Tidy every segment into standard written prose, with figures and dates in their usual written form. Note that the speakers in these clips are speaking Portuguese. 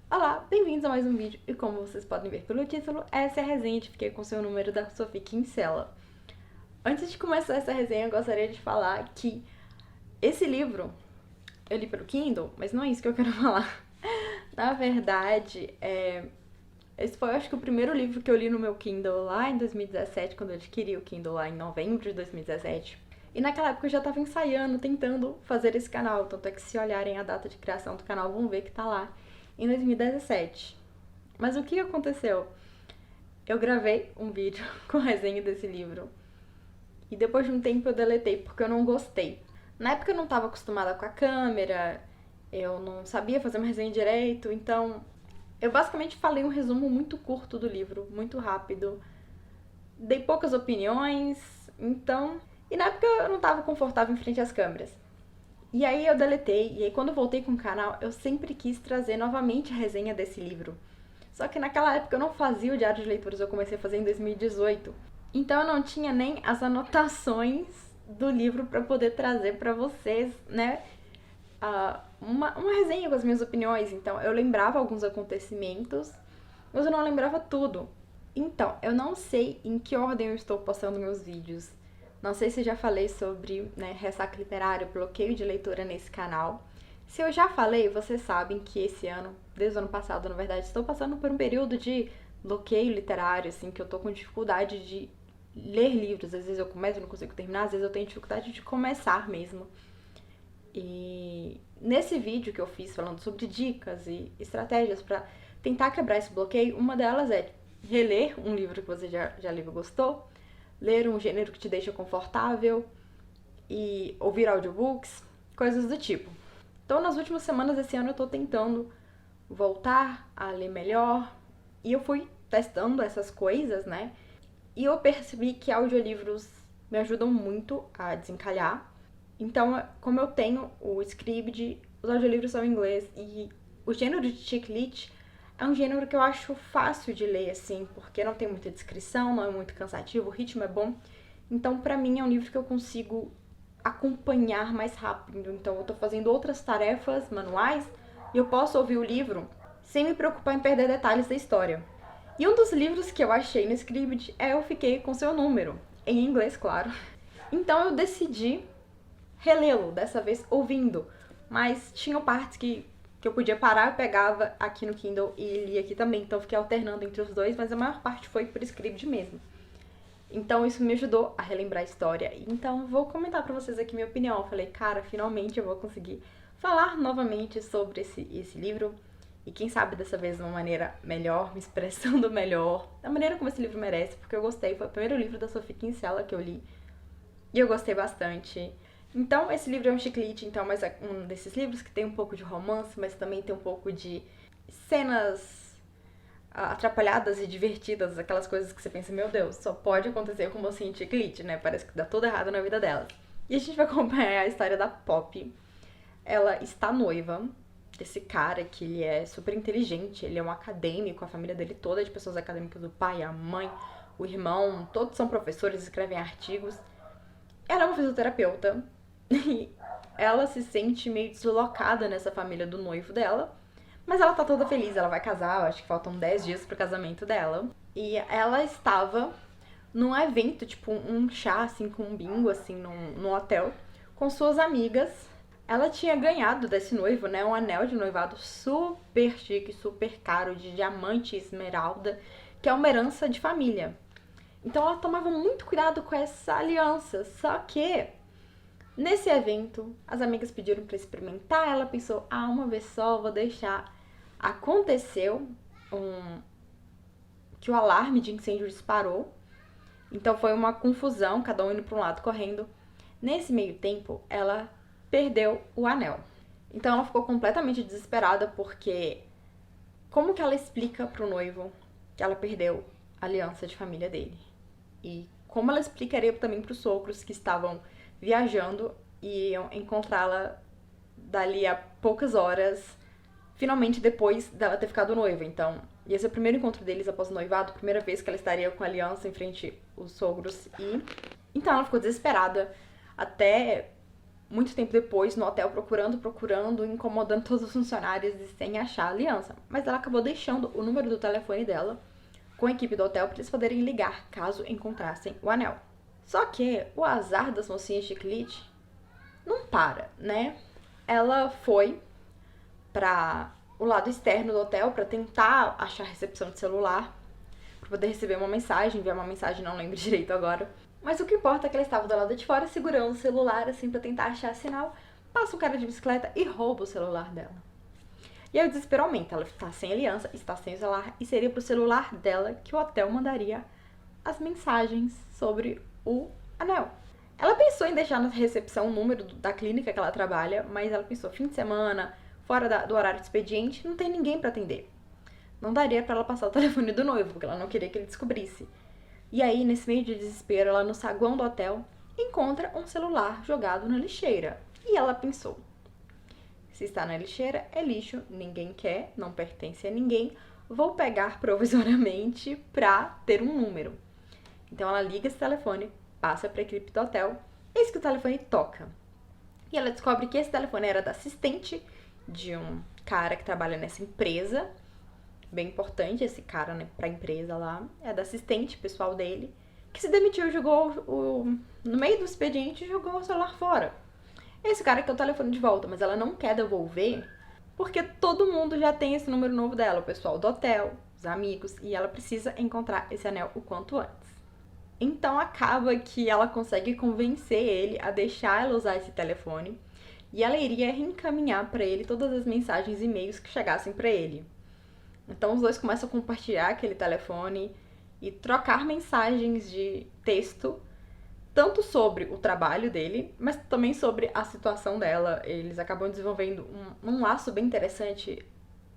Olá, bem-vindos a mais um vídeo e como vocês podem ver pelo título, essa é a resenha de Fiquei com Seu Número da Sophie Kinsella. Antes de começar essa resenha, eu gostaria de falar que esse livro eu li pelo Kindle, mas não é isso que eu quero falar. Na verdade, esse foi, acho que, o primeiro livro que eu li no meu Kindle lá em 2017, quando eu adquiri o Kindle lá em novembro de 2017. E naquela época eu já estava ensaiando, tentando fazer esse canal, tanto é que se olharem a data de criação do canal, vão ver que tá lá em 2017. Mas o que aconteceu? Eu gravei um vídeo com resenha desse livro e depois de um tempo eu deletei porque eu não gostei. Na época eu não estava acostumada com a câmera, eu não sabia fazer uma resenha direito, então eu basicamente falei um resumo muito curto do livro, muito rápido. Dei poucas opiniões, então. E na época eu não estava confortável em frente às câmeras. E aí eu deletei, e aí quando eu voltei com o canal, eu sempre quis trazer novamente a resenha desse livro. Só que naquela época eu não fazia o diário de leituras, eu comecei a fazer em 2018. Então eu não tinha nem as anotações do livro para poder trazer para vocês, né? Uma resenha com as minhas opiniões. Então eu lembrava alguns acontecimentos, mas eu não lembrava tudo. Então, eu não sei em que ordem eu estou postando meus vídeos. Não sei se já falei sobre, né, ressaca literária, bloqueio de leitura nesse canal. Se eu já falei, vocês sabem que esse ano, desde o ano passado, na verdade, estou passando por um período de bloqueio literário, assim, que eu tô com dificuldade de ler livros. Às vezes eu começo e não consigo terminar, às vezes eu tenho dificuldade de começar mesmo. E nesse vídeo que eu fiz falando sobre dicas e estratégias para tentar quebrar esse bloqueio, uma delas é reler um livro que você já leu e gostou, ler um gênero que te deixa confortável e ouvir audiobooks, coisas do tipo. Então, nas últimas semanas desse ano, eu tô tentando voltar a ler melhor e eu fui testando essas coisas, né? E eu percebi que audiolivros me ajudam muito a desencalhar. Então, como eu tenho o Scribd, os audiolivros são em inglês e o gênero de chick lit é um gênero que eu acho fácil de ler, assim, porque não tem muita descrição, não é muito cansativo, o ritmo é bom. Então, pra mim, é um livro que eu consigo acompanhar mais rápido. Então, eu tô fazendo outras tarefas manuais e eu posso ouvir o livro sem me preocupar em perder detalhes da história. E um dos livros que eu achei no Scribd é Eu Fiquei com Seu Número, em inglês, claro. Então, eu decidi relê-lo, dessa vez ouvindo. Mas tinham partes que eu podia parar, eu pegava aqui no Kindle e lia aqui também. Então eu fiquei alternando entre os dois, mas a maior parte foi por Scribd mesmo. Então isso me ajudou a relembrar a história. Então vou comentar pra vocês aqui minha opinião. Eu falei, cara, finalmente eu vou conseguir falar novamente sobre esse livro. E quem sabe dessa vez de uma maneira melhor, me expressando melhor. Da maneira como esse livro merece, porque eu gostei. Foi o primeiro livro da Sophie Kinsella que eu li. E eu gostei bastante. Então, esse livro é um chiclete, então, mas é um desses livros que tem um pouco de romance, mas também tem um pouco de cenas atrapalhadas e divertidas, aquelas coisas que você pensa, meu Deus, só pode acontecer com mocinha de chiclete, né? Parece que dá tudo errado na vida delas. E a gente vai acompanhar a história da Poppy. Ela está noiva desse cara que ele é super inteligente, ele é um acadêmico, a família dele toda é de pessoas acadêmicas, o pai, a mãe, o irmão, todos são professores, escrevem artigos. Ela é uma fisioterapeuta e ela se sente meio deslocada nessa família do noivo dela, mas ela tá toda feliz, ela vai casar, acho que faltam 10 dias pro casamento dela. E ela estava num evento, tipo um chá, assim, com um bingo, assim, num hotel, com suas amigas. Ela tinha ganhado desse noivo, né, um anel de noivado super chique, super caro, de diamante e esmeralda, que é uma herança de família. Então ela tomava muito cuidado com essa aliança, só que nesse evento, as amigas pediram para experimentar, ela pensou, uma vez só, vou deixar. Aconteceu que o alarme de incêndio disparou, então foi uma confusão, cada um indo para um lado correndo. Nesse meio tempo, ela perdeu o anel. Então ela ficou completamente desesperada porque como que ela explica pro noivo que ela perdeu a aliança de família dele? E como ela explicaria também pros sogros que estavam viajando e iam encontrá-la dali a poucas horas, finalmente depois dela ter ficado noiva. Então, ia ser o primeiro encontro deles após o noivado, primeira vez que ela estaria com a aliança em frente aos sogros. E então ela ficou desesperada, até muito tempo depois no hotel procurando, incomodando todos os funcionários e sem achar a aliança. Mas ela acabou deixando o número do telefone dela com a equipe do hotel para eles poderem ligar caso encontrassem o anel. Só que o azar das mocinhas de Clitch não para, né? Ela foi para o lado externo do hotel para tentar achar a recepção de celular, para poder receber uma mensagem, enviar uma mensagem, não lembro direito agora. Mas o que importa é que ela estava do lado de fora segurando o celular, assim, pra tentar achar sinal. Passa um cara de bicicleta e rouba o celular dela. E aí o desespero aumenta. Ela está sem aliança, está sem o celular, e seria pro celular dela que o hotel mandaria as mensagens sobre o anel. Ela pensou em deixar na recepção o número da clínica que ela trabalha, mas ela pensou, fim de semana, fora do horário de expediente, não tem ninguém pra atender. Não daria pra ela passar o telefone do noivo, porque ela não queria que ele descobrisse. E aí, nesse meio de desespero, ela no saguão do hotel encontra um celular jogado na lixeira. E ela pensou, se está na lixeira, é lixo, ninguém quer, não pertence a ninguém, vou pegar provisoriamente pra ter um número. Então ela liga esse telefone, passa pra equipe do hotel, eis que o telefone toca. E ela descobre que esse telefone era da assistente de um cara que trabalha nessa empresa, bem importante esse cara, né, pra empresa lá, é da assistente pessoal dele, que se demitiu e jogou no meio do expediente, jogou o celular fora. Esse cara quer o telefone de volta, mas ela não quer devolver, porque todo mundo já tem esse número novo dela, o pessoal do hotel, os amigos, e ela precisa encontrar esse anel o quanto antes. Então acaba que ela consegue convencer ele a deixar ela usar esse telefone, e ela iria reencaminhar pra ele todas as mensagens e e-mails que chegassem pra ele. Então os dois começam a compartilhar aquele telefone e trocar mensagens de texto, tanto sobre o trabalho dele, mas também sobre a situação dela. Eles acabam desenvolvendo um laço bem interessante.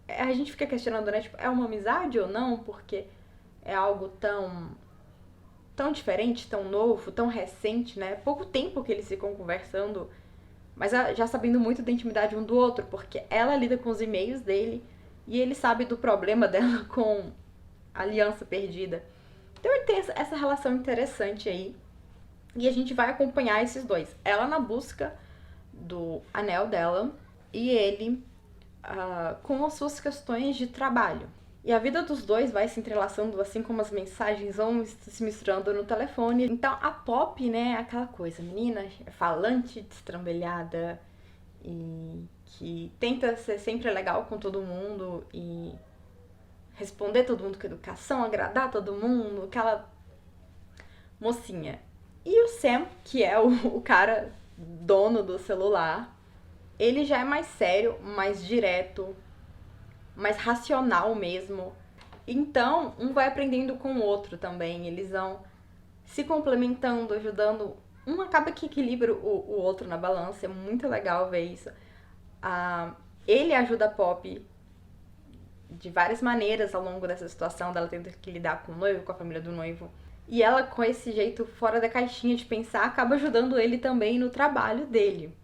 A gente fica questionando, né? Tipo, é uma amizade ou não? Porque é algo tão diferente, tão novo, tão recente, né? Pouco tempo que eles ficam conversando, mas já sabendo muito da intimidade um do outro, porque ela lida com os e-mails dele, e ele sabe do problema dela com a aliança perdida. Então ele tem essa relação interessante aí. E a gente vai acompanhar esses dois. Ela na busca do anel dela e ele com as suas questões de trabalho. E a vida dos dois vai se entrelaçando, assim como as mensagens vão se misturando no telefone. Então a Pop, né, é aquela coisa, menina falante, destrambelhada e que tenta ser sempre legal com todo mundo e responder todo mundo com educação, agradar todo mundo, aquela mocinha. E o Sam, que é o cara dono do celular, ele já é mais sério, mais direto, mais racional mesmo. Então, um vai aprendendo com o outro também. Eles vão se complementando, ajudando. Um acaba que equilibra o outro na balança. É muito legal ver isso. Ele ajuda a Pop de várias maneiras ao longo dessa situação, dela tendo que lidar com o noivo, com a família do noivo. E ela, com esse jeito fora da caixinha de pensar, acaba ajudando ele também no trabalho dele.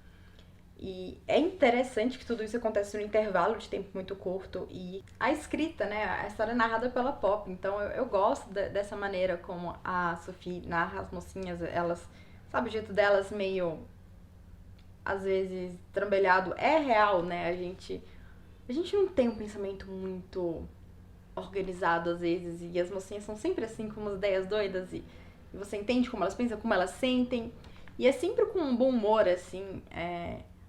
E é interessante que tudo isso acontece num intervalo de tempo muito curto. E a escrita, né? A história é narrada pela Pop. Então eu gosto dessa maneira como a Sophie narra as mocinhas. Elas, sabe, o jeito delas meio, às vezes, trambelhado. É real, né? A gente não tem um pensamento muito organizado, às vezes. E as mocinhas são sempre assim, com umas ideias doidas. E você entende como elas pensam, como elas sentem. E é sempre com um bom humor, assim.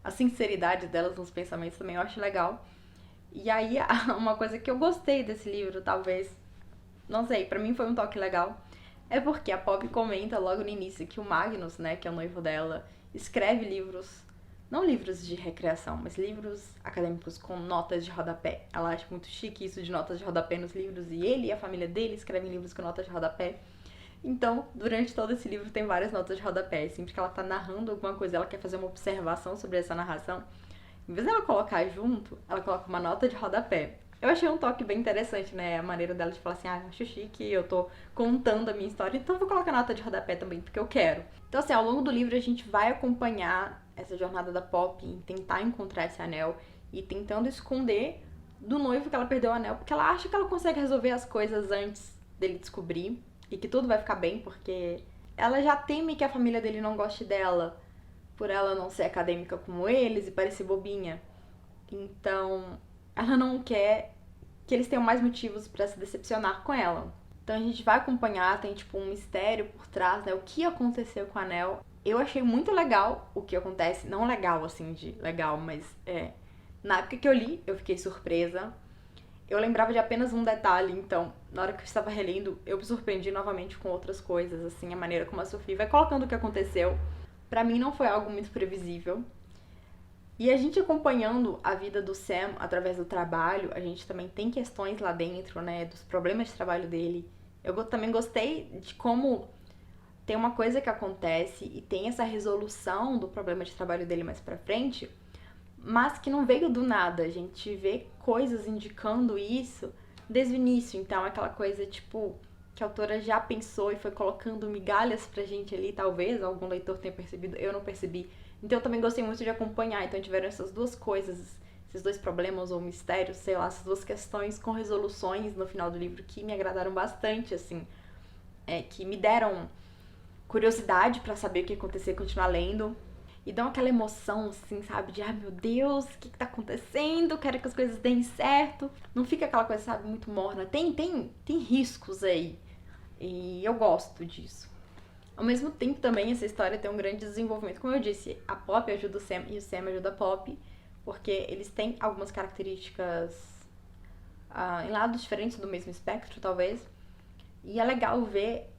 A sinceridade delas nos pensamentos também eu acho legal. E aí, uma coisa que eu gostei desse livro, talvez, não sei, pra mim foi um toque legal, é porque a Pop comenta logo no início que o Magnus, né, que é o noivo dela, escreve livros, não livros de recreação, mas livros acadêmicos com notas de rodapé. Ela acha muito chique isso de notas de rodapé nos livros, e ele e a família dele escrevem livros com notas de rodapé. Então, durante todo esse livro tem várias notas de rodapé. Sempre que ela tá narrando alguma coisa, ela quer fazer uma observação sobre essa narração, em vez dela colocar junto, ela coloca uma nota de rodapé. Eu achei um toque bem interessante, né? A maneira dela de falar assim, eu acho chique, eu tô contando a minha história, então eu vou colocar nota de rodapé também, porque eu quero. Então, assim, ao longo do livro a gente vai acompanhar essa jornada da Pop em tentar encontrar esse anel e tentando esconder do noivo que ela perdeu o anel, porque ela acha que ela consegue resolver as coisas antes dele descobrir. E que tudo vai ficar bem, porque ela já teme que a família dele não goste dela por ela não ser acadêmica como eles e parecer bobinha. Então, ela não quer que eles tenham mais motivos pra se decepcionar com ela. Então a gente vai acompanhar, tem tipo um mistério por trás, né? O que aconteceu com a Nell. Eu achei muito legal o que acontece, não legal assim de legal, mas na época que eu li, eu fiquei surpresa. Eu lembrava de apenas um detalhe, então, na hora que eu estava relendo, eu me surpreendi novamente com outras coisas, assim, a maneira como a Sophie vai colocando o que aconteceu. Pra mim não foi algo muito previsível. E a gente acompanhando a vida do Sam através do trabalho, a gente também tem questões lá dentro, né, dos problemas de trabalho dele. Eu também gostei de como tem uma coisa que acontece e tem essa resolução do problema de trabalho dele mais pra frente, mas que não veio do nada. A gente vê coisas indicando isso desde o início. Então, aquela coisa, tipo, que a autora já pensou e foi colocando migalhas pra gente ali, talvez algum leitor tenha percebido, eu não percebi. Então, eu também gostei muito de acompanhar. Então, tiveram essas duas coisas, esses dois problemas ou mistérios, sei lá, essas duas questões com resoluções no final do livro que me agradaram bastante, assim, que me deram curiosidade pra saber o que ia acontecer e continuar lendo. E dão aquela emoção, assim, sabe? De, meu Deus, o que tá acontecendo? Quero que as coisas deem certo. Não fica aquela coisa, sabe, muito morna. Tem riscos aí. E eu gosto disso. Ao mesmo tempo, também, essa história tem um grande desenvolvimento. Como eu disse, a Poppy ajuda o Sam e o Sam ajuda a Poppy. Porque eles têm algumas características em lados diferentes do mesmo espectro, talvez. E é legal ver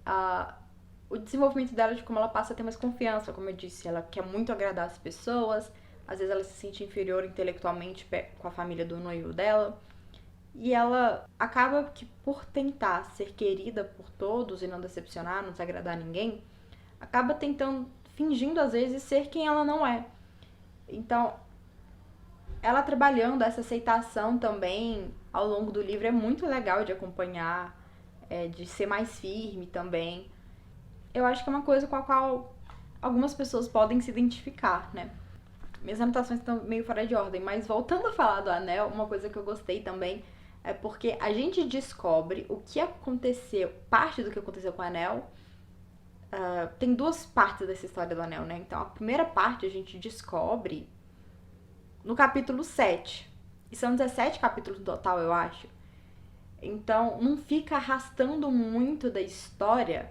o desenvolvimento dela, de como ela passa a ter mais confiança, como eu disse, ela quer muito agradar as pessoas, às vezes ela se sente inferior intelectualmente com a família do noivo dela, e ela acaba que por tentar ser querida por todos e não decepcionar, não desagradar ninguém, acaba tentando, fingindo às vezes ser quem ela não é. Então, ela trabalhando essa aceitação também ao longo do livro é muito legal de acompanhar, de ser mais firme também. Eu acho que é uma coisa com a qual algumas pessoas podem se identificar, né? Minhas anotações estão meio fora de ordem, mas voltando a falar do anel, uma coisa que eu gostei também é porque a gente descobre o que aconteceu, parte do que aconteceu com o anel. Tem duas partes dessa história do anel, né? Então, a primeira parte a gente descobre no capítulo 7. E são 17 capítulos no total, eu acho. Então, não fica arrastando muito da história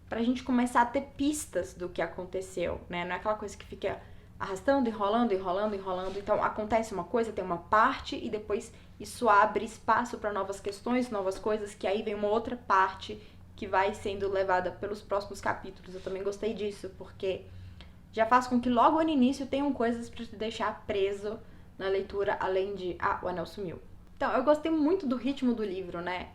pra gente começar a ter pistas do que aconteceu, né? Não é aquela coisa que fica arrastando, enrolando. Então, acontece uma coisa, tem uma parte e depois isso abre espaço para novas questões, novas coisas, que aí vem uma outra parte que vai sendo levada pelos próximos capítulos. Eu também gostei disso, porque já faz com que logo no início tenham coisas pra te deixar preso na leitura, além de, o anel sumiu. Então, eu gostei muito do ritmo do livro, né?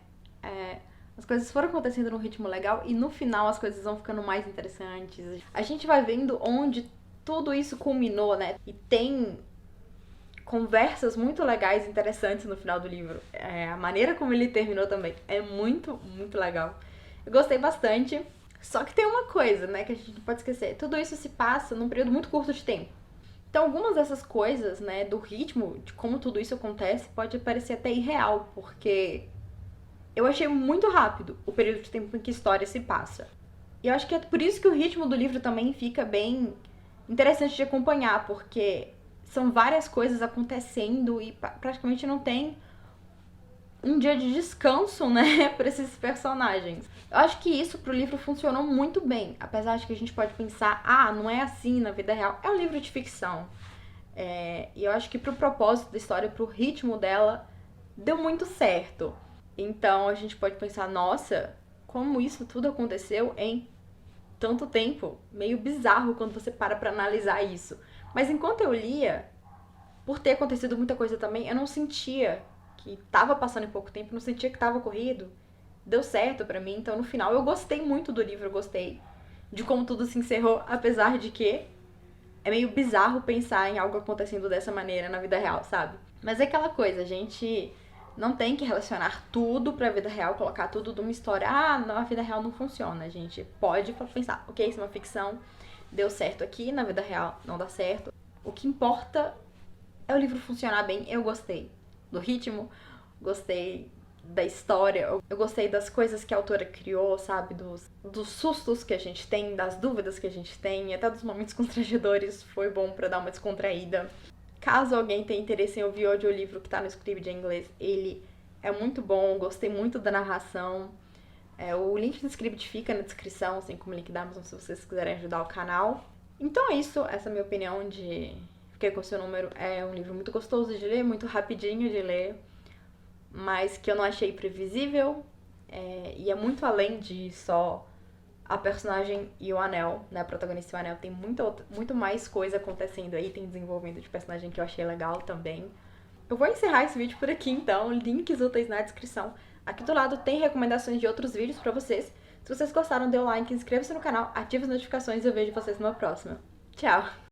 As coisas foram acontecendo num ritmo legal e no final as coisas vão ficando mais interessantes. A gente vai vendo onde tudo isso culminou, né? E tem conversas muito legais e interessantes no final do livro. A maneira como ele terminou também é muito, muito legal. Eu gostei bastante. Só que tem uma coisa, né, que a gente não pode esquecer. Tudo isso se passa num período muito curto de tempo. Então, algumas dessas coisas, né, do ritmo, de como tudo isso acontece, pode parecer até irreal, porque eu achei muito rápido o período de tempo em que a história se passa. E eu acho que é por isso que o ritmo do livro também fica bem interessante de acompanhar, porque são várias coisas acontecendo e praticamente não tem um dia de descanso, né, para esses personagens. Eu acho que isso pro livro funcionou muito bem, apesar de que a gente pode pensar, não é assim na vida real. É um livro de ficção. E eu acho que pro propósito da história, pro ritmo dela, deu muito certo. Então a gente pode pensar, nossa, como isso tudo aconteceu em tanto tempo. Meio bizarro quando você para pra analisar isso. Mas enquanto eu lia, por ter acontecido muita coisa também, eu não sentia que tava passando em pouco tempo, não sentia que tava corrido. Deu certo pra mim, então no final eu gostei muito do livro, eu gostei de como tudo se encerrou, apesar de que é meio bizarro pensar em algo acontecendo dessa maneira na vida real, sabe? Mas é aquela coisa, a gente não tem que relacionar tudo pra vida real, colocar tudo numa história. Não, a vida real não funciona, a gente pode pensar, ok, isso é uma ficção, deu certo aqui, na vida real não dá certo. O que importa é o livro funcionar bem, eu gostei do ritmo, gostei da história. Eu gostei das coisas que a autora criou, sabe? Dos sustos que a gente tem, das dúvidas que a gente tem, até dos momentos constrangedores. Foi bom pra dar uma descontraída. Caso alguém tenha interesse em ouvir o audiolivro que tá no Scribd em inglês, ele é muito bom, gostei muito da narração. O link do Scribd fica na descrição, assim como o link da Amazon, se vocês quiserem ajudar o canal. Então é isso, essa é a minha opinião de Fiquei com Seu Número. É um livro muito gostoso de ler, muito rapidinho de ler, mas que eu não achei previsível, e é muito além de só a personagem e o anel, né? A protagonista e o anel. Tem muito mais coisa acontecendo aí, tem desenvolvimento de personagem que eu achei legal também. Eu vou encerrar esse vídeo por aqui, então, links úteis na descrição. Aqui do lado tem recomendações de outros vídeos pra vocês. Se vocês gostaram, dê um like, inscreva-se no canal, ative as notificações e eu vejo vocês numa próxima. Tchau!